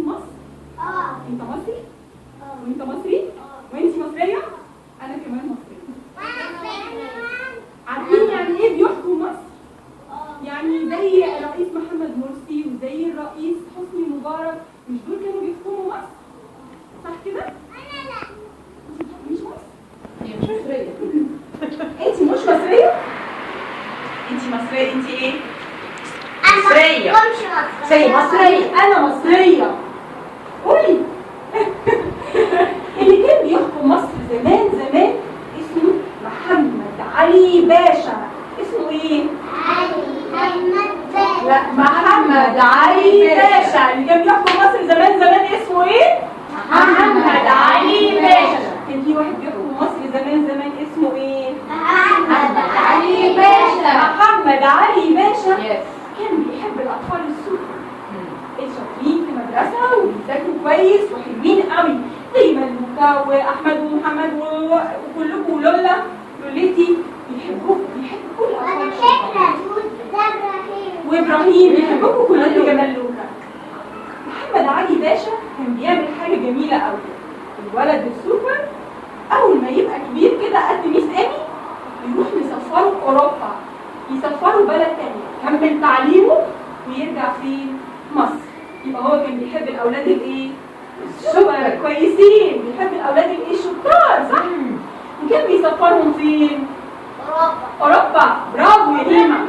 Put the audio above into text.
عارفين مصر؟ انت مصري؟ وانت مصري؟ وانت مصريه؟ انا كمان مصريه. عارفين يعني ايه بيحكم مصر؟ يعني زي الرئيس محمد مرسي وزي الرئيس حسني مبارك، مش دول كانوا بيحكموا مصر؟ صح كده؟ مش مصر؟ هي مش مصرية. انت مش مصريه؟ انت مصريه. انت ايه؟ مصرية. زي مصرية. انا مصريه. قولي. اللي كان بيحكم مصر زمان زمان اسمه محمد علي باشا. اسمه ايه؟ لا، محمد علي باشا. اللي كان بيحكم مصر زمان زمان اسمه ايه؟ محمد علي باشا. كان في واحد بيحكم مصر زمان زمان اسمه ايه؟ محمد علي باشا. محمد علي باشا يس. كان بيحب الاطفال السوبر الشاطرين في مدرسه وبيذاكروا كويس وحلوين قوي، زي ملوكه واحمد ومحمد وكلكم ولولا لولتي. بيحبوا كل الاطفال الشاطرين. وابراهيم بيحبكم كلكم جمال لوكا. محمد علي باشا كان بيعمل حاجه جميله قوي. الولد السوبر اول ما يبقى كبير كده قد ميس امي يروح يسفره اوروبا، يسفره بلد تانية، يكمل تعليمه ويرجع فين؟ مصر. يبقى هو كان بيحب الاولاد الايه؟ الشطار كويسين، بيحب الاولاد الايه؟ الشطار، صح؟ وكان بيسفرهم فين؟ اوروبا. برافو يا ديما.